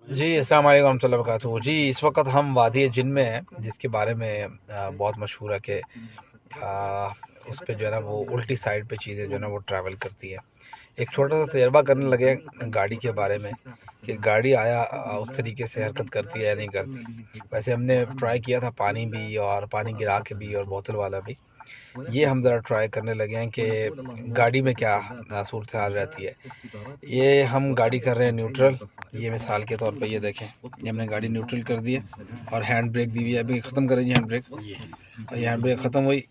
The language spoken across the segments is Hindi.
जी, अस्सलाम वालेकुम रहमतुल्लाहि व बरकातुहू। जी, इस वक्त हम वादी जिन में हैं, जिसके बारे में बहुत मशहूर है कि उस पे जो है ना वो उल्टी साइड पे चीज़ें जो है ना वो ट्रैवल करती है। एक छोटा सा तजर्बा करने लगे गाड़ी के बारे में कि गाड़ी आया उस तरीके से हरकत करती है या नहीं करती। वैसे हमने ट्राई किया था पानी भी और पानी गिरा के भी और बोतल वाला भी। ये हम ज़रा ट्राई करने लगे हैं कि गाड़ी में क्या सूरत हाल रहती है। ये हम गाड़ी कर रहे हैं न्यूट्रल। ये मिसाल के तौर पे ये देखें, ये हमने गाड़ी न्यूट्रल कर दी है और हैंड ब्रेक दी हुई है। अभी ख़त्म करें जी हैंड ब्रेक। ये हैंड ब्रेक ख़त्म हुई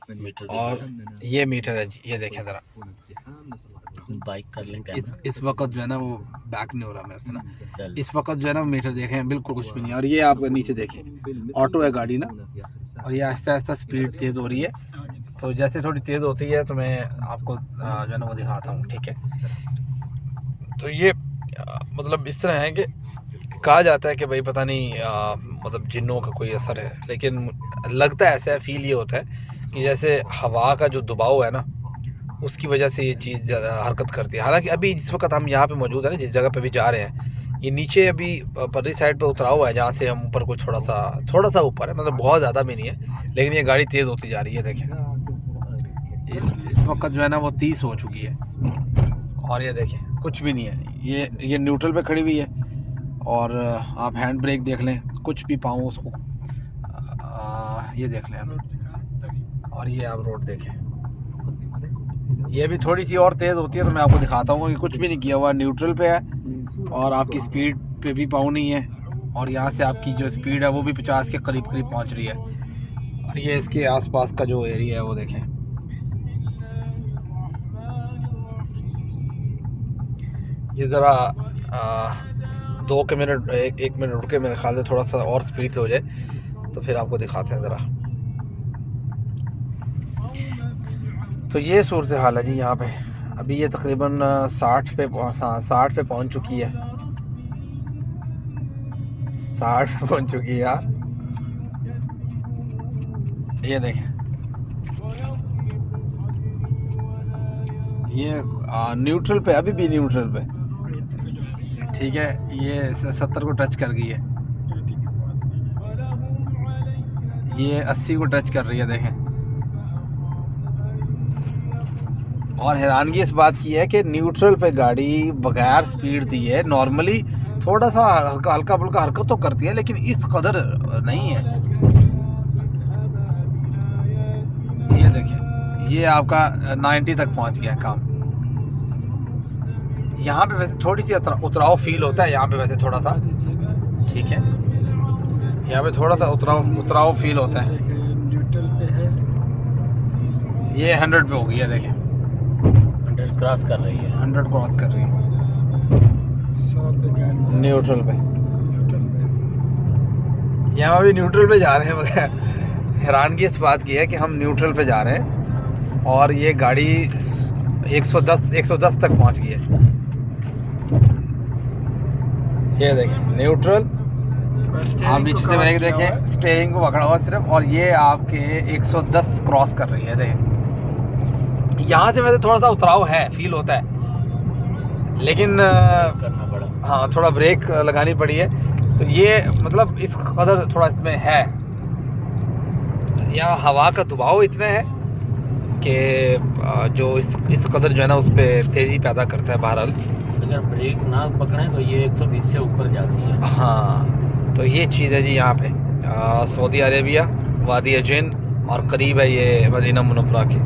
और ये मीटर है जी, ये देखें ज़रा। बाइक कर लें इस वक्त जो है ना वो बैक नहीं हो रहा मेरे से ना। इस वक्त जो है ना मीटर देखें बिल्कुल कुछ भी नहीं। और ये आप नीचे देखें, ऑटो है गाड़ी ना, और ये आहिस्ता आहिस्ता स्पीड तेज़ हो रही है। तो जैसे थोड़ी तेज़ होती है तो मैं आपको जो है ना वो दिखाता हूँ, ठीक है। तो ये मतलब इस तरह है कि कहा जाता है कि भाई पता नहीं मतलब जिन्नों का कोई असर है, लेकिन लगता है ऐसा है, फील ये होता है कि जैसे हवा का जो दबाव है ना उसकी वजह से ये चीज़ हरकत करती है। हालांकि अभी जिस वक्त हम यहाँ पे मौजूद है ना, जिस जगह पे भी जा रहे हैं, ये नीचे अभी पर्री साइड पे उतरा हुआ है, जहाँ से हम ऊपर को थोड़ा सा ऊपर है, मतलब बहुत ज़्यादा भी नहीं है, लेकिन ये गाड़ी तेज़ होती जा रही है। देखें इस वक्त जो है ना वो 30 हो चुकी है और ये देखें कुछ भी नहीं है। ये न्यूट्रल पे खड़ी हुई है और आप हैंड ब्रेक देख लें, कुछ भी पाऊँ उसको ये देख लें आप। और ये आप रोड देखें, ये भी थोड़ी सी और तेज़ होती है तो मैं आपको दिखाता हूँ कि कुछ भी नहीं किया हुआ, न्यूट्रल पे है और आपकी स्पीड पे भी पाऊँ नहीं है। और यहाँ से आपकी जो स्पीड है वो भी 50 के करीब पहुँच रही है। और ये इसके आसपास का जो एरिया है वो देखें। ये ज़रा 2 मिनट एक मिनट रुक के मेरे ख्याल से थोड़ा सा और स्पीड हो जाए तो फिर आपको दिखाते हैं ज़रा। तो ये सूरत हाल है जी यहाँ पे। अभी ये तकरीबन 60 पे पहुँच चुकी है, 60 पे पहुँच चुकी है यार। ये देखें, ये न्यूट्रल पे, अभी भी न्यूट्रल पे, ठीक है। ये 70 को टच कर गई है, ये 80 को टच कर रही है, देखें। और हैरानगी इस बात की है कि न्यूट्रल पे गाड़ी बगैर स्पीड दिए नॉर्मली थोड़ा सा हल्का फुल्का हरकत तो करती है, लेकिन इस कदर नहीं है। ये देखिए, ये आपका 90 तक पहुंच गया काम। यहाँ पे वैसे थोड़ी सी उतराव फील होता है, यहाँ पे वैसे थोड़ा सा, ठीक है, यहाँ पे थोड़ा सा उतराव फील होता है। ये 100 पे हो गई है, देखें 100 क्रॉस कर रही है, 100 क्रॉस कर रही है न्यूट्रल पे। यहाँ भी न्यूट्रल पे जा रहे हैं, मगर हैरानगी इस बात की है कि हम न्यूट्रल पे जा रहे हैं और ये गाड़ी 110 तक पहुँच गई है। ये देखें न्यूट्रल, आप नीचे से मैंने देखें स्टीयरिंग को पकड़ा हुआ सिर्फ, और ये आपके 110 क्रॉस कर रही है। देखें यहाँ से वैसे थोड़ा सा उतराव है, फील होता है, लेकिन करना पड़ा, हाँ थोड़ा ब्रेक लगानी पड़ी है। तो ये मतलब इस कदर थोड़ा इसमें है, यहाँ हवा का दबाव इतना है कि जो इस कदर जो है ना उस पर तेज़ी पैदा करता है। बहरहाल अगर ब्रेक ना पकड़ें तो ये 120 से ऊपर जाती है। हाँ, तो ये चीज़ है जी यहाँ पे सऊदी अरेबिया, वादी जिन, और करीब है ये मदीना मुनव्वरा के।